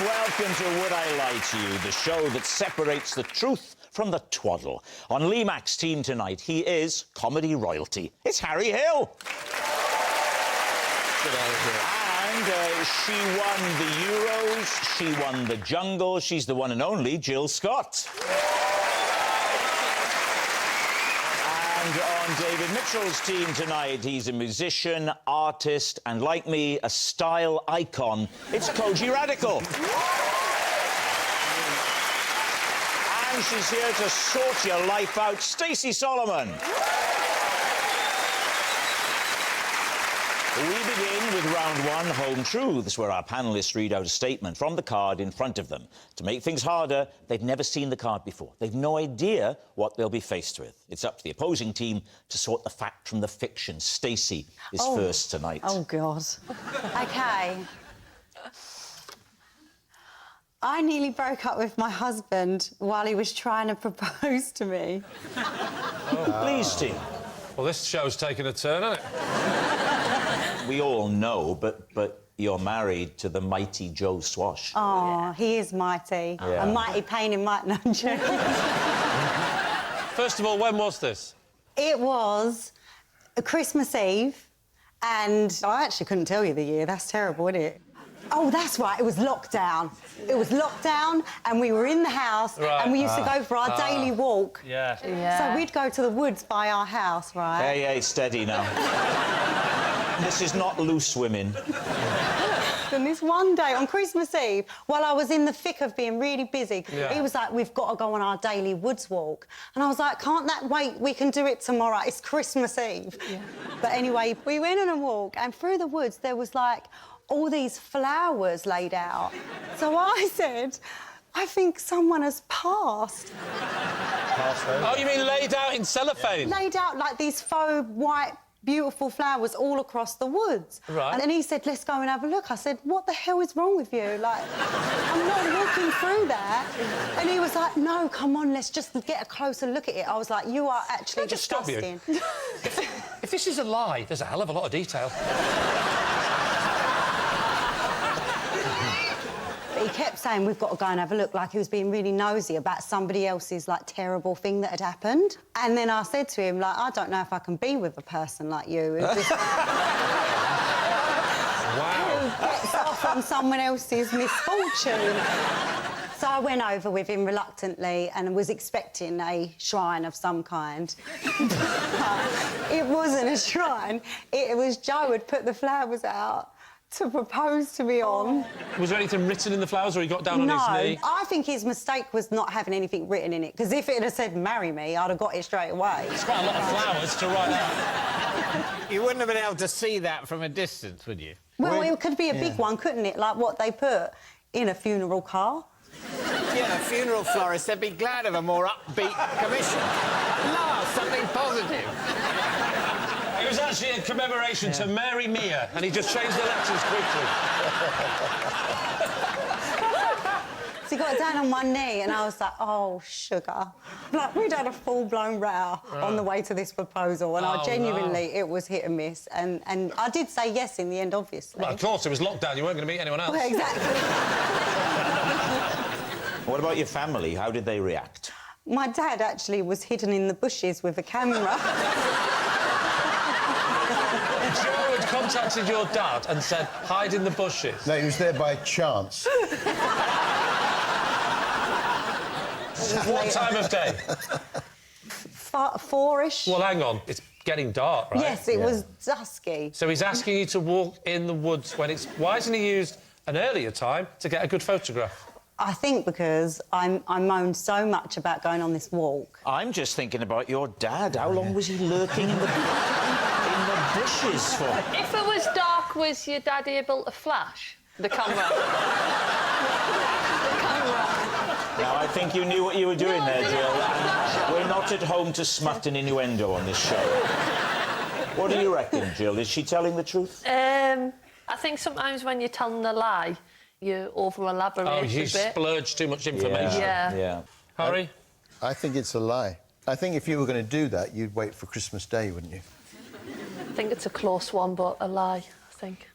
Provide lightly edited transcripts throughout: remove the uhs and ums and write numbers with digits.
welcome to Would I Lie to You, the show that separates the truth from the twaddle. On Lee Mack's team tonight, he is comedy royalty. It's Harry Hill. Good And she won the Euros, she won the Jungle, she's the one and only Jill Scott. And on David Mitchell's team tonight, he's a musician, artist, and like me, a style icon. It's Koji Radical. And she's here to sort your life out, Stacey Solomon. We begin with round one, Home Truths, where our panellists read out a statement from the card in front of them. To make things harder, they've never seen the card before. They've no idea what they'll be faced with. It's up to the opposing team to sort the fact from the fiction. Stacey is first tonight. Oh, God. OK. I nearly broke up with my husband while he was trying to propose to me. Please, team. Well, this show's taken a turn, hasn't it? We all know, but you're married to the mighty Joe Swash. Oh, he is mighty. Yeah. A mighty pain in my nunchuck. First of all, when was this? It was a Christmas Eve, and I actually couldn't tell you the year. That's terrible, isn't it? Oh, that's right, it was lockdown. It was lockdown, and we were in the house, and we used to go for our daily walk. Yeah. So we'd go to the woods by our house, right? Hey, steady now. This is not loose women. And this one day on Christmas Eve, while I was in the thick of being really busy, he was like, we've got to go on our daily woods walk. And I was like, can't that wait? We can do it tomorrow. It's Christmas Eve. Yeah. But anyway, we went on a walk, and through the woods there was, like, all these flowers laid out. So I said, I think someone has passed. Oh, you mean laid out in cellophane? Laid out like these faux white beautiful flowers all across the woods. Right. And then he said, let's go and have a look. I said, what the hell is wrong with you? Like, I'm not walking through that. And he was like, no, come on, let's just get a closer look at it. I was like, you are actually disgusting. Stop you? If this is a lie, there's a hell of a lot of detail. He kept saying, we've got to go and have a look, like he was being really nosy about somebody else's, like, terrible thing that had happened. And then I said to him, like, I don't know if I can be with a person like you who just... who gets off on someone else's misfortune. So I went over with him reluctantly and was expecting a shrine of some kind. It wasn't a shrine. It was Joe had put the flowers out to propose to me on. Was there anything written in the flowers, or he got down on his knee? No, I think his mistake was not having anything written in it, because if it had said marry me, I'd have got it straight away. It's quite a lot of flowers to write out. You wouldn't have been able to see that from a distance, would you? Well, it could be a big one, couldn't it? Like what they put in a funeral car. Yeah, funeral florists, they'd be glad of a more upbeat commission. No, something positive. It was actually a commemoration to Mary Mia, and he just changed the letters quickly. So he got down on one knee, and I was like, oh, sugar. Like, we'd had a full-blown row on the way to this proposal, and it was hit and miss. And I did say yes in the end, obviously. Well, of course, it was lockdown. You weren't going to meet anyone else. Well, exactly. What about your family? How did they react? My dad actually was hidden in the bushes with a camera. Joe had contacted your dad and said, hide in the bushes. No, he was there by chance. What time of day? Four-ish. Well, hang on. It's getting dark, right? Yes, it was dusky. So he's asking you to walk in the woods when it's... Why hasn't he used an earlier time to get a good photograph? I think because I moaned so much about going on this walk. I'm just thinking about your dad. How long was he lurking in the bushes for? If it was dark, was your dad able to flash the camera? The camera. Now, I think you knew what you were doing there, Jill. And we're not at home to smut an innuendo on this show. What do you reckon, Jill? Is she telling the truth? I think sometimes when you're telling a lie, you over-elaborate a bit. Oh, you splurge too much information. Yeah. Harry? I think it's a lie. I think if you were going to do that, you'd wait for Christmas Day, wouldn't you? I think it's a close one, but a lie, I think.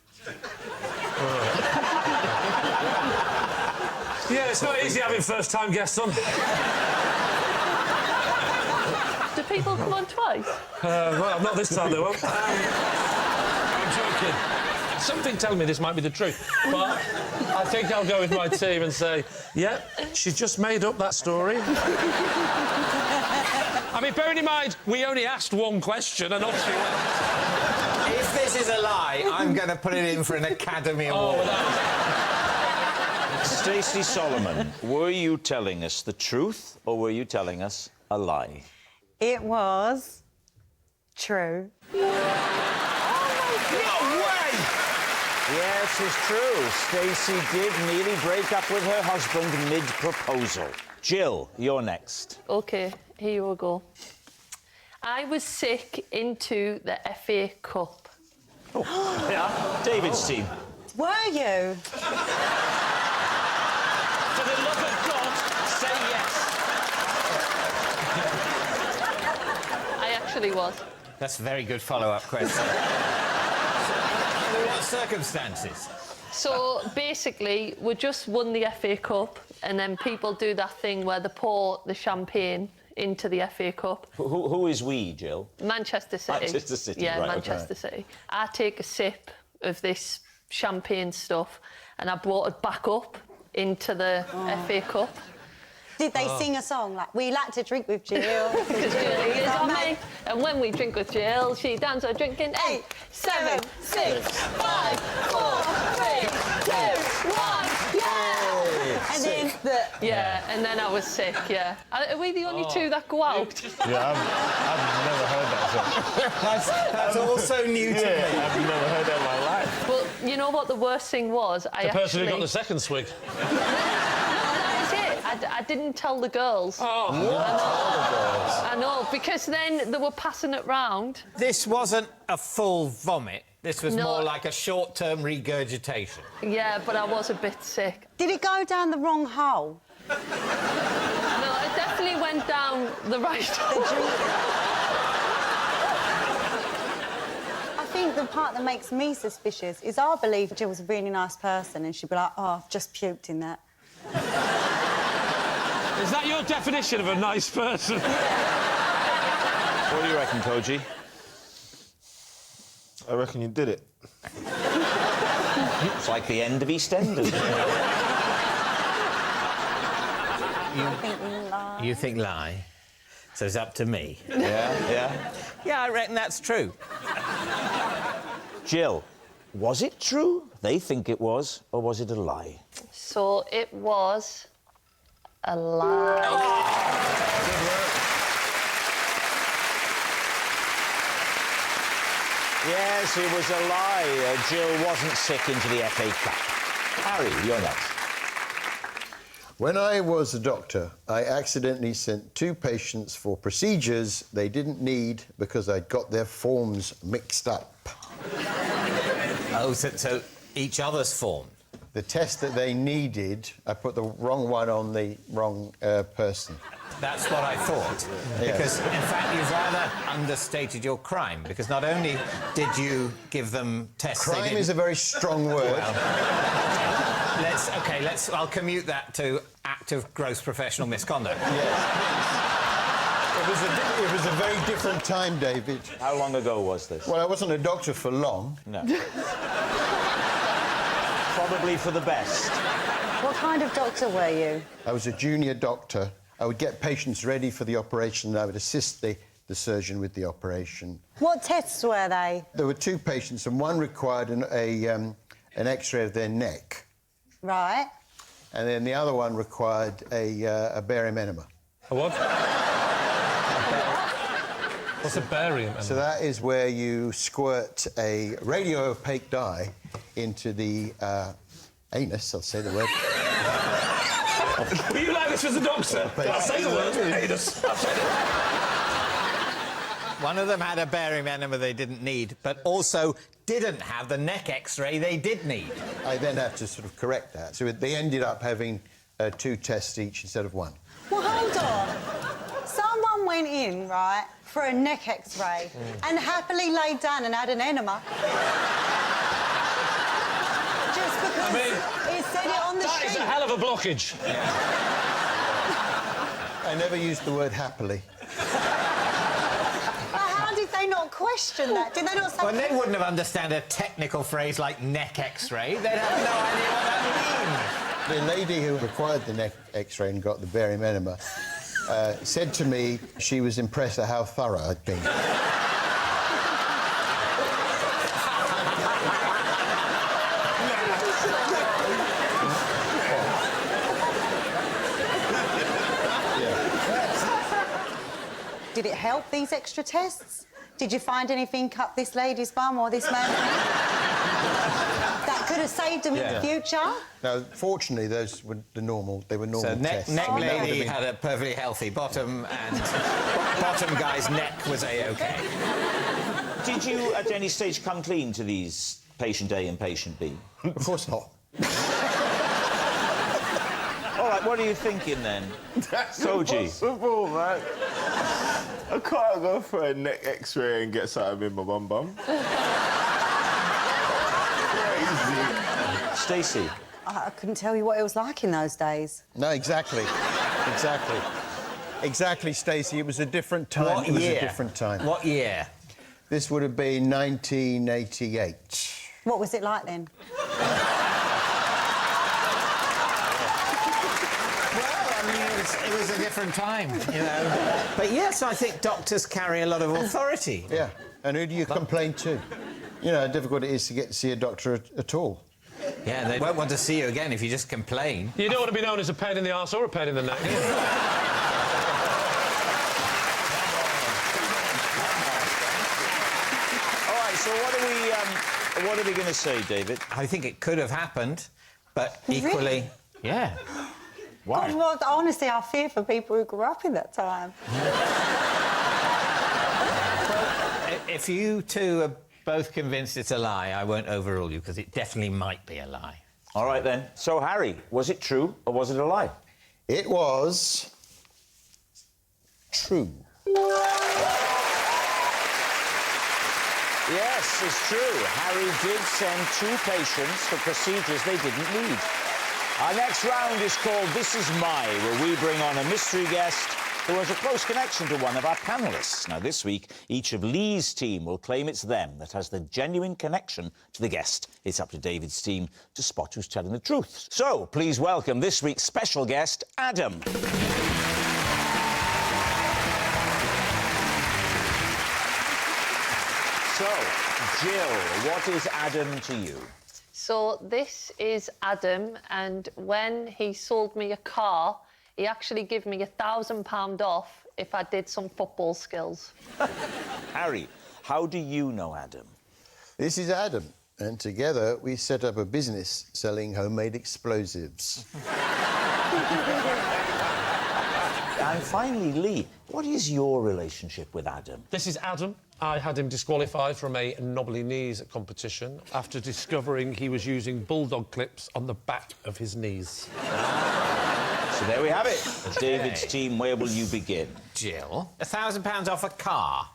Yeah, it's not easy having first-time guests on. Do people come on twice? Well, not this time, they won't. I'm joking. Something tells me this might be the truth, but I think I'll go with my team and say, yeah, she's just made up that story. I mean, bearing in mind, we only asked one question and off she went. If this is a lie, I'm going to put it in for an Academy Award. Stacey Solomon, were you telling us the truth or were you telling us a lie? It was true. No way! Yes, it's true. Stacey did nearly break up with her husband mid-proposal. Jill, you're next. OK, here we go. I was sick into the FA Cup. Yeah, David's team. Were you? For the love of God, say yes. I actually was. That's a very good follow-up question. Under what circumstances? So, basically, we just won the FA Cup, and then people do that thing where they pour the champagne into the FA Cup. Who is we, Jill? Manchester City. Manchester City, yeah, right, Manchester City. I take a sip of this champagne stuff, and I brought it back up into the FA Cup. Did they sing a song like, we like to drink with Jill? Because Jill is our mate. And when we drink with Jill, she dance or drinking 8, 7, 6, 5, 4, 3, 2, 1, yeah! And then yeah, and then I was sick, yeah. Are we the only two that go out? Yeah, I've never heard that song. That's also new to me. I've never heard that in my life. Well, you know what the worst thing was? The person who got the second swig. I didn't tell the girls. Oh. I know, because then they were passing it round. This wasn't a full vomit. This was No. more like a short-term regurgitation. Yeah, but I was a bit sick. Did it go down the wrong hole? No, it definitely went down the right hole. I think the part that makes me suspicious is I believe Jill was a really nice person and she'd be like, oh, I've just puked in that. Is that your definition of a nice person? What do you reckon, Koji? I reckon you did it. It's like the end of EastEnders. You think lie? So it's up to me. Yeah. Yeah, I reckon that's true. Jill, was it true? They think it was, or was it a lie? So it was a lie. Yes, it was a lie. Jill wasn't sick into the FA Cup. Harry, you're next. When I was a doctor, I accidentally sent 2 patients for procedures they didn't need because I'd got their forms mixed up. Oh, so each other's form? The test that they needed, I put the wrong one on the wrong person. That's what I thought. Yeah. Because, in fact, you've rather understated your crime, because not only did you give them tests... Crime is a very strong word. I'll commute that to act of gross professional misconduct. Yes. It was a very different time, David. How long ago was this? Well, I wasn't a doctor for long. No. Probably for the best. What kind of doctor were you? I was a junior doctor. I would get patients ready for the operation and I would assist the surgeon with the operation. What tests were they? There were 2 patients and one required an X-ray of their neck. Right. And then the other one required a barium enema. A what? What's a barium enema? So that is where you squirt a radio-opaque dye into the anus, I'll say the word. Were you like this as a doctor? I'll say the word. Anus. I'll say it. One of them had a barium enema they didn't need, but also didn't have the neck X-ray they did need. I then had to sort of correct that. So they ended up having 2 tests each instead of 1. Well, hold on. Someone went in, right, for a neck X-ray and happily laid down and had an enema. Just because it said it on the That is a hell of a blockage. I never used the word happily. How did they not question that? Did they not say... Well, they wouldn't have understood a technical phrase like neck X-ray. They'd have no idea what that means. The lady who required the neck X-ray and got the barium enema said to me she was impressed at how thorough I'd been. Did it help, these extra tests? Did you find anything up this lady's bum or this man? That could have saved him in the future? No, fortunately, those were the normal. They were normal So tests. neck And that would lady have been- had a perfectly healthy bottom, and bottom guy's neck was A-OK. Did you, at any stage, come clean to these patient A and patient B? Of course not. All right, what are you thinking, then? That's Koji. impossible, man. I can't go for a neck X-ray and get something in my bum. Crazy. Stacey? I couldn't tell you what it was like in those days. No, exactly. Exactly. Exactly, Stacey. It was a different time. What it was year? a different time. What year? This would have been 1988. What was it like then? It was a different time, you know. But yes, I think doctors carry a lot of authority. Yeah. And who do you complain to? You know how difficult it is to get to see a doctor at all. Yeah, they won't want to see you again if you just complain. You don't want to be known as a pain in the arse or a pain in the neck, do you? All right, so what are we going to say, David? I think it could have happened, but equally... Really? Yeah. God, well, honestly, I fear for people who grew up in that time. If you two are both convinced it's a lie, I won't overrule you, because it definitely might be a lie. All right, then. So, Harry, was it true or was it a lie? It was... true. Yes, it's true. Harry did send 2 patients for procedures they didn't need. Our next round is called This Is My, where we bring on a mystery guest who has a close connection to one of our panellists. Now, this week, each of Lee's team will claim it's them that has the genuine connection to the guest. It's up to David's team to spot who's telling the truth. So, please welcome this week's special guest, Adam. So, Jill, what is Adam to you? So this is Adam, and when he sold me a car, he actually gave me £1,000 off if I did some football skills. Harry, how do you know Adam? This is Adam, and together we set up a business selling homemade explosives. And finally, Lee, what is your relationship with Adam? This is Adam. I had him disqualified from a knobbly knees competition after discovering he was using bulldog clips on the back of his knees. So there we have it. David's team, where will you begin? Jill, £1,000 off a car.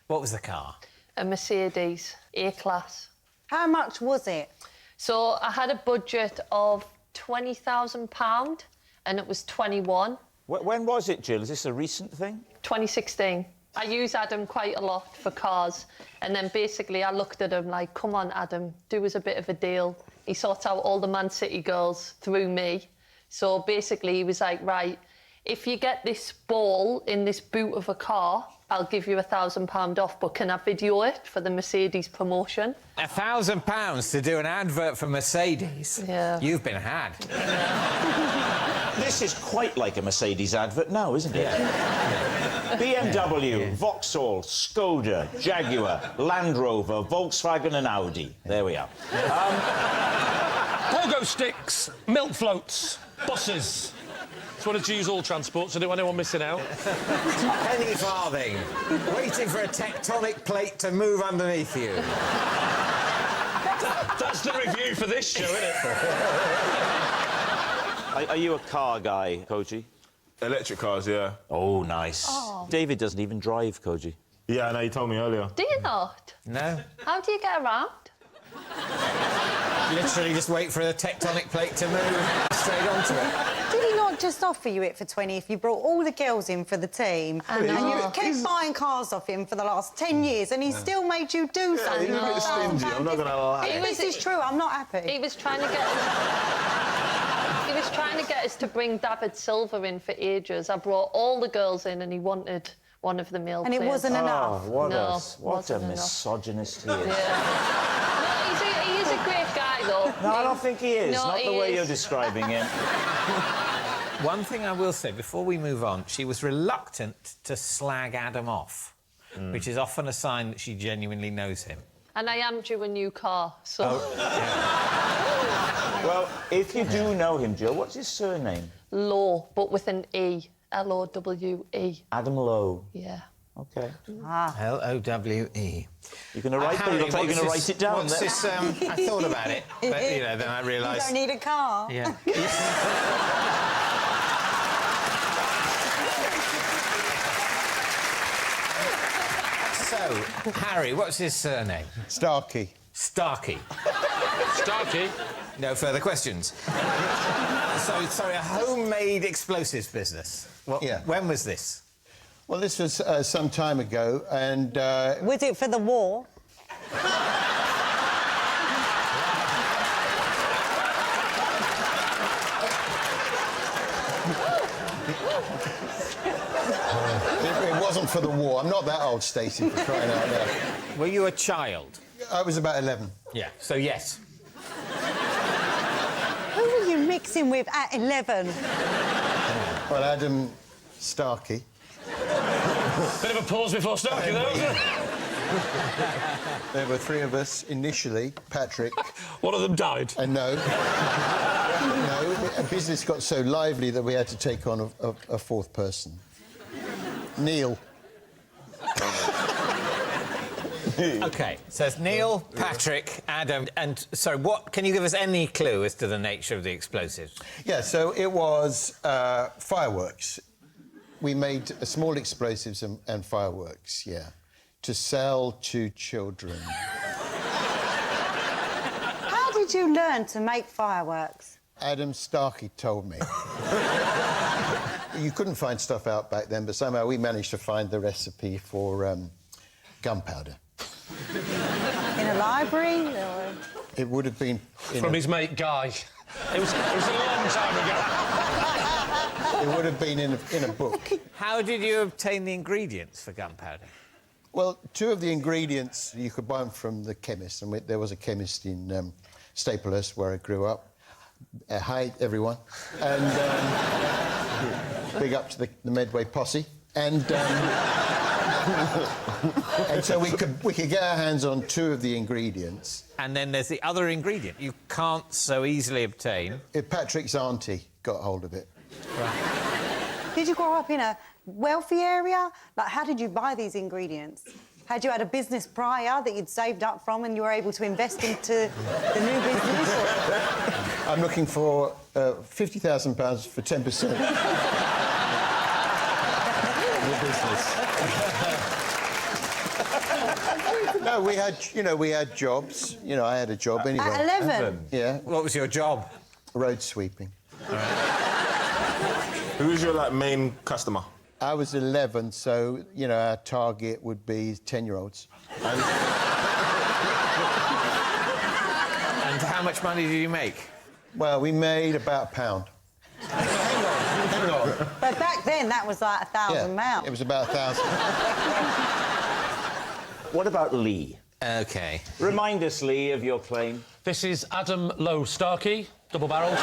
What was the car? A Mercedes A-Class. How much was it? So I had a budget of £20,000 and it was 21. When was it, Jill? Is this a recent thing? 2016. I use Adam quite a lot for cars, and then basically I looked at him like, come on, Adam, do us a bit of a deal. He sought out all the Man City girls through me. So basically he was like, right, if you get this ball in this boot of a car, I'll give you £1,000 off, but can I video it for the Mercedes promotion? £1,000 to do an advert for Mercedes? Yeah. You've been had. This is quite like a Mercedes advert now, isn't it? BMW, Vauxhall, Skoda, Jaguar, Land Rover, Volkswagen and Audi. There we are. Pogo sticks, milk floats, buses. Just wanted to use all transport, so I don't want anyone missing out. Penny farthing, waiting for a tectonic plate to move underneath you. That's the review for this show, isn't it? Are you a car guy, Koji? Electric cars, yeah. Oh, nice. Oh. David doesn't even drive, Koji. Yeah, I know, you told me earlier. Do you not? No. How do you get around? Literally just wait for a tectonic plate to move straight onto it. Did he not just offer you it for 20 if you brought all the girls in for the team? And you kept buying cars off him for the last 10 years and he still made you do something? He's a bit stingy, I'm not going to lie. This is true, I'm not happy. He was trying to get us... He was trying to get us to bring David Silver in for ages. I brought all the girls in and he wanted one of the male And it players. wasn't enough? Oh, what No, a wasn't enough. misogynist he is. Yeah. No, he is a great guy, though. No, I don't think he is. No, Not he the way is. you're describing him. One thing I will say before we move on, she was reluctant to slag Adam off, which is often a sign that she genuinely knows him. And I am due a new car, so... Well, if you do know him, Jill, what's his surname? Lowe, but with an E. L-O-W-E. Adam Lowe. Yeah. OK. L-O-W-E. You're going to write Harry, it? Looks like you're going to write it down. What's this? I thought about it, but, you know, then I realised... You don't need a car. Yeah. So, Harry, what's his surname? Starkey. Starkey. Starkey? No further questions. So, sorry, a homemade explosives business. Well, Yeah. When was this? Well, this was some time ago, and Was it for the war? it wasn't for the war. I'm not that old, Stacey, for crying out loud. Were you a child? I was about 11. Yeah. So, yes. Who were you mixing with at 11? Well, Adam Starkey. Bit of a pause before Starkey, though, wasn't it? There were three of us initially. Patrick. One of them died. And no. No, business got so lively that we had to take on a fourth person. Neil. OK, so it's Neil, Patrick, Adam, and... Sorry, what... Can you give us any clue as to the nature of the explosives? Yeah, so it was fireworks. We made small explosives and fireworks, yeah, to sell to children. How did you learn to make fireworks? Adam Starkey told me. You couldn't find stuff out back then, but somehow we managed to find the recipe for gunpowder. In a library? Or... It would have been... From his mate, Guy. It was a long time ago. It would have been in a book. How did you obtain the ingredients for gunpowder? Well, two of the ingredients, you could buy them from the chemist, and there was a chemist in Staplehurst, where I grew up. Hi, everyone. And big up to the Medway posse. And so we could get our hands on two of the ingredients. And then there's the other ingredient you can't so easily obtain. Patrick's auntie got hold of it. Did you grow up in a wealthy area? Like, how did you buy these ingredients? Had you had a business prior that you'd saved up from and you were able to invest into the new business? Or... I'm looking for £50,000 for 10% of the business. No, we had jobs. You know, I had a job anyway. At 11? Yeah. What was your job? Road sweeping. Who was your, like, main customer? I was 11, so, you know, our target would be 10-year-olds. And how much money did you make? Well, we made about £1. Hang on. But back then, that was like £1,000. It was about 1,000. What about Lee? OK. Remind us, Lee, of your claim. This is Adam Lowe Starkey, double-barrelled.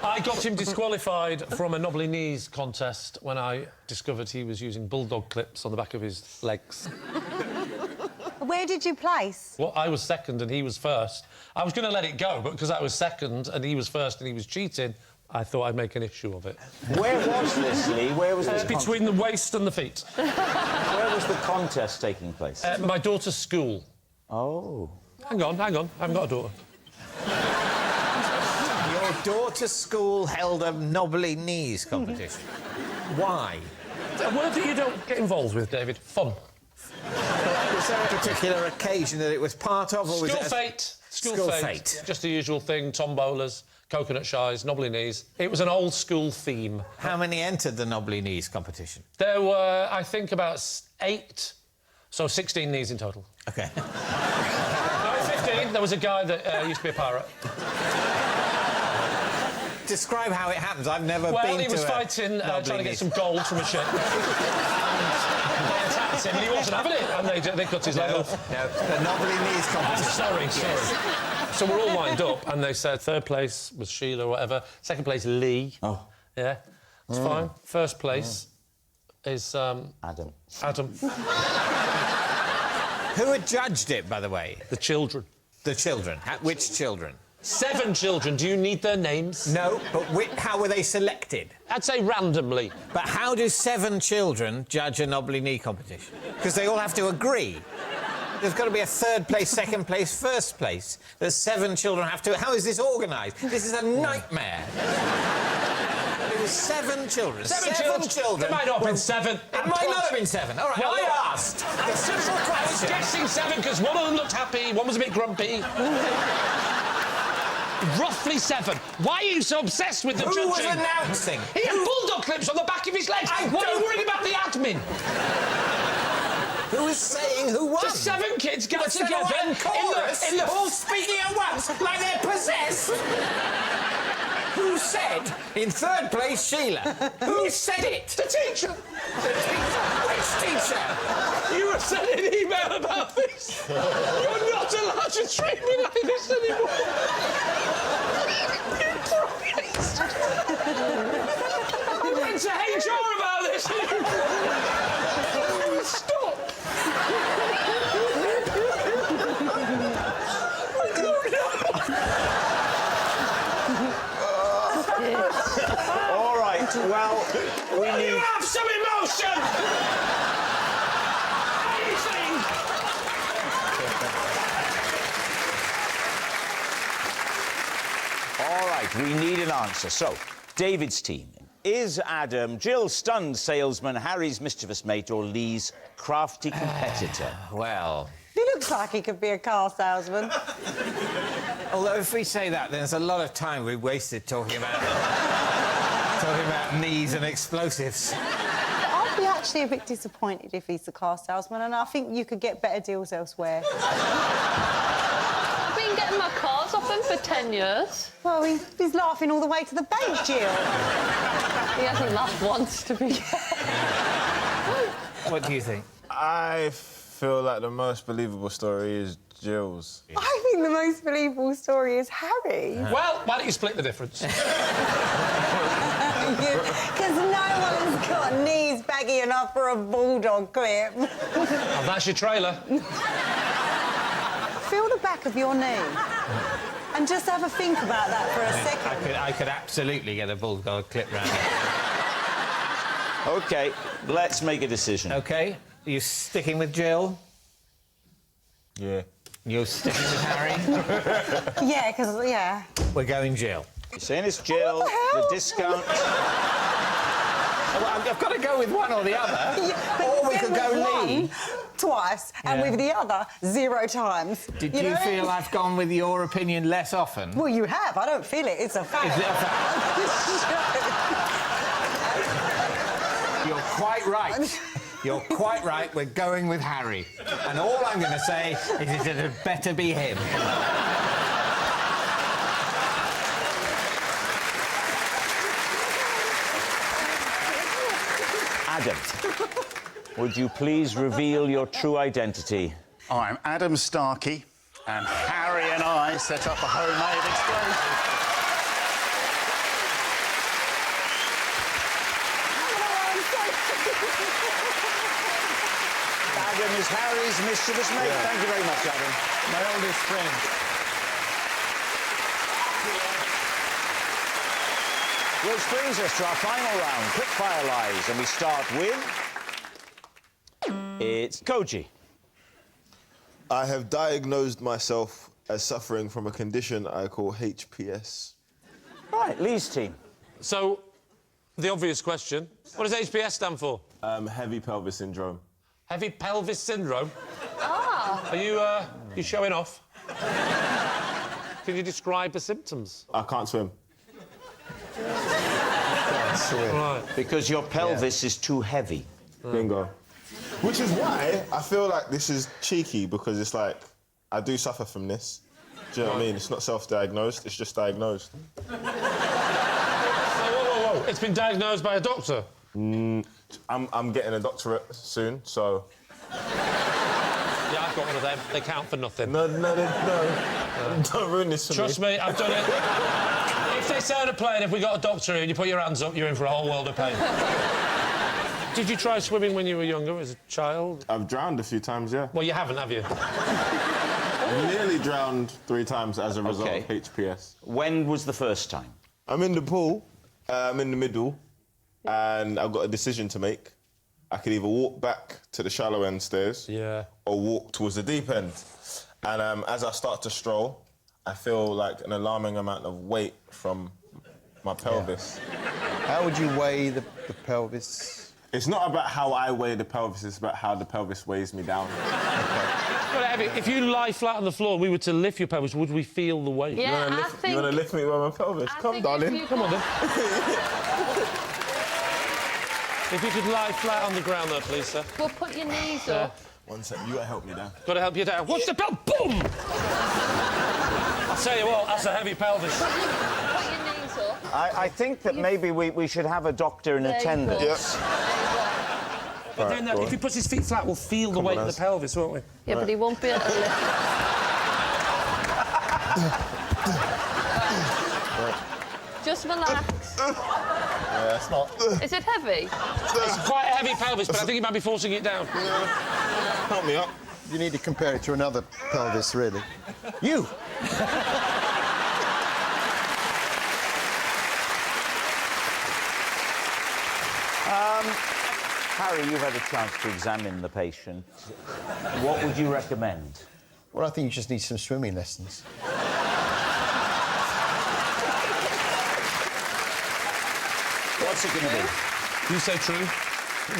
I got him disqualified from a knobbly knees contest when I discovered he was using bulldog clips on the back of his legs. Where did you place? Well, I was second and he was first. I was going to let it go, but because I was second and he was first and he was cheating, I thought I'd make an issue of it. Where was this, Lee? Where was this? Between the waist and the feet. Where was the contest taking place? My daughter's school. Oh. Hang on. I haven't got a daughter. Your daughter's school held a knobbly knees competition. Why? A word that you don't get involved with, David. Fun. Was there a particular occasion that it was part of, or was School it... fete. School fete. Just the usual thing, tombolas, coconut shies, knobbly knees. It was an old school theme. How many entered the knobbly knees competition? There were, I think, about 8, so 16 knees in total. OK. No, 15. There was a guy that used to be a pirate. Describe how it happens. I've never been to Well, he was fighting, trying to get some gold from a ship. And they attacked him, and he wasn't having it, and they cut his leg off. No, the knobbly knees competition. Sorry. So we're all lined up, and they said third place was Sheila or whatever, second place Lee. Oh. Yeah, it's fine. First place is Adam. Adam. Who had judged it, by the way? The children. The children. Which children? 7 children. Do you need their names? No, but how were they selected? I'd say randomly. But how do 7 children judge a knobbly knee competition? Because they all have to agree. There's got to be a third place, second place, first place. There's 7 children have to... How is this organised? This is a nightmare. It was 7 children. 7 children. It might not have been 7. It might not have been 7. All right, Well, I asked. A simple I was question. guessing 7 because one of them looked happy, one was a bit grumpy. Roughly 7. Why are you so obsessed with the judging? Who was announcing? He had bulldog clips on the back of his legs. Why are you worried about the admin? Who was saying who won? The 7 kids got But together in chorus, in the all speaking at once, like they're possessed. Who said, in third place, Sheila? Who said it? The teacher. The teacher. Which teacher? You were sent an email about this. You're not allowed to treat me like this anymore. You promised. I went to HR about this. Stop. All right, well, we Will you need... have some emotion? Anything. All right, we need an answer. So, David's team. Is Adam Jill's stunned salesman, Harry's mischievous mate, or Lee's crafty competitor? Well... He looks like he could be a car salesman. Although if we say that, then there's a lot of time we wasted talking about knees and explosives. I'd be actually a bit disappointed if he's the car salesman, and I think you could get better deals elsewhere. I've been getting my cars off him for 10 years. Well, he's laughing all the way to the bank, Jill. He hasn't laughed once, to be fair. What do you think? I feel like the most believable story is Jill's. I think the most believable story is Harry. Well, why don't you split the difference? Because no one's got knees baggy enough for a bulldog clip. Oh, that's your trailer. Feel the back of your knee. And just have a think about that for a second. I could absolutely get a bulldog clip round it. OK, let's make a decision. OK, are you sticking with Jill? Yeah. You're sticking with Harry? Yeah, because, yeah. We're going Jill. You're saying it's Jill, the discount... Well, I've got to go with one or the other. Yeah, or we then could go with Lee. one twice, and with the other 0 times. Did you know? feel I've gone with your opinion less often? Well, you have. I don't feel it. It's a fact. Is it a fact? You're quite right. You're quite right. We're going with Harry. And all I'm going to say is it had better be him. Adam, would you please reveal your true identity? I'm Adam Starkey, and Harry and I set up a homemade explosion. Adam is Harry's mischievous mate. Yeah. Thank you very much, Adam. My oldest friend. Which brings us to our final round, quick-fire lies, and we start with... It's Koji. I have diagnosed myself as suffering from a condition I call HPS. Right, Lee's team. So, the obvious question, what does HPS stand for? Heavy pelvis syndrome. Heavy pelvis syndrome? Oh, Are you showing off? Can you describe the symptoms? I can't swim. Right. Because your pelvis is too heavy. Bingo. Which is why I feel like this is cheeky, because it's like, I do suffer from this. Do you know what I mean? It's not self-diagnosed, it's just diagnosed. Whoa. It's been diagnosed by a doctor? I'm getting a doctorate soon, so... Yeah, I've got one of them. They count for nothing. No. Don't ruin this for Trust me, I've done it. If they say on a plane, if we got a doctor here and you put your hands up, you're in for a whole world of pain. Did you try swimming when you were younger, as a child? I've drowned a few times, yeah. Well, you haven't, have you? Nearly drowned 3 times as a result of HPS. When was the first time? I'm in the pool, I'm in the middle, and I've got a decision to make. I could either walk back to the shallow end stairs, or walk towards the deep end. And as I start to stroll, I feel like an alarming amount of weight from my pelvis. How would you weigh the pelvis? It's not about how I weigh the pelvis, it's about how the pelvis weighs me down. Well, if you lie flat on the floor and we were to lift your pelvis, would we feel the weight? Yeah, You want to lift me by my pelvis? Come, darling. Come on, then. If you could lie flat on the ground there, please, sir. Well, put your knees up. One sec, you gotta help me down. Got to help you down. Watch the belt. Boom! I'll tell you what, that's a heavy pelvis. Put your knees up. I think that maybe we should have a doctor in There you go. attendance. But then if he puts his feet flat, we'll feel the weight of the pelvis, won't we? Yeah, but he won't be able to lift. Just relax. Yeah, it's not. Is it heavy? It's quite a heavy pelvis, but I think he might be forcing it down. Help me up. You need to compare it to another pelvis, really. You! Harry, you've had a chance to examine the patient. What would you recommend? Well, I think you just need some swimming lessons. What's it going to be? You say true?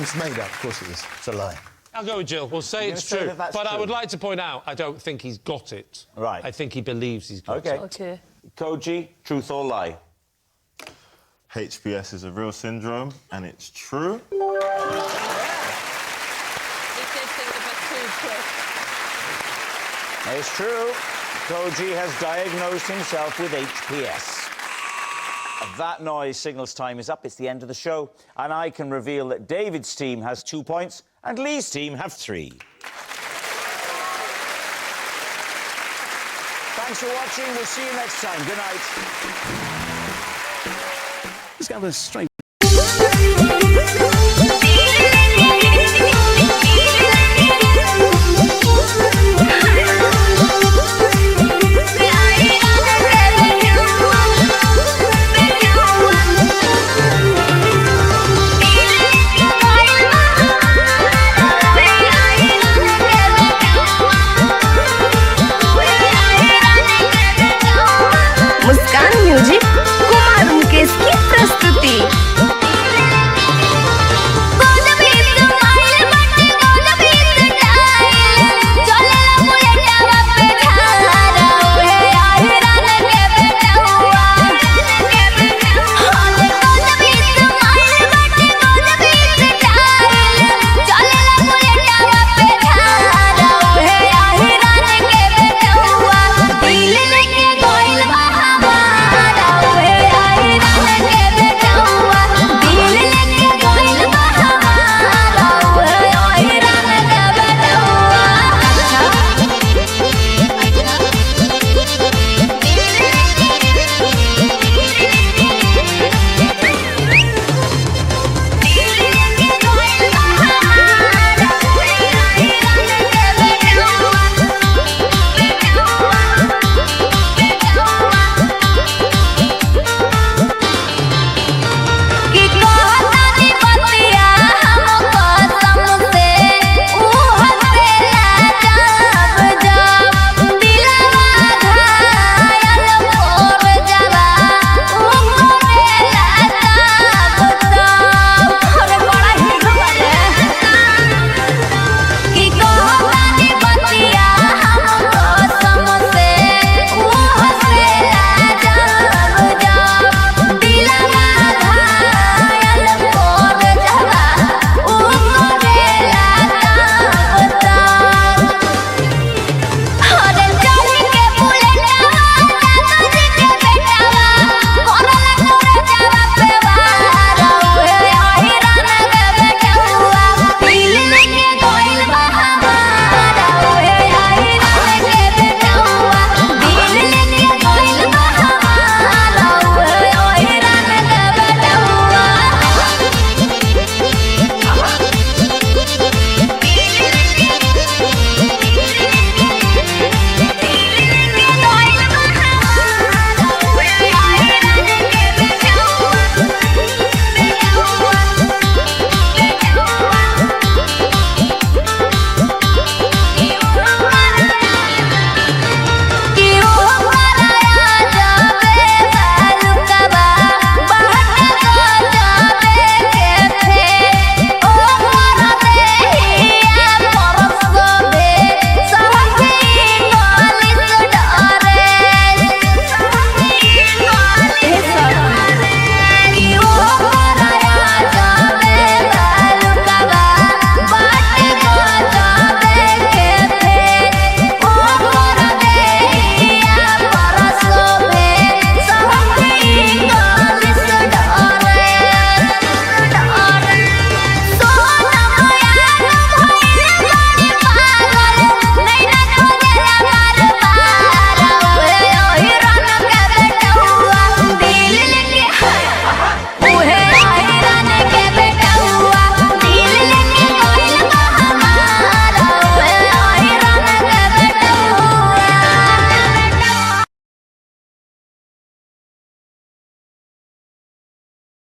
It's made up, of course it is. It's a lie. I'll go with Jill. We'll say You're it's gonna say true. that that's But I true? would like to point out, I don't think he's got it. Right. I think he believes he's got it. Okay. Koji, truth or lie? HPS is a real syndrome, and it's true. He did think of it too quick. It's true. Koji has diagnosed himself with HPS. That noise signals time is up. It's the end of the show. And I can reveal that David's team has 2 points and Lee's team have 3. Thanks for watching. We'll see you next time. Good night. He's got this strange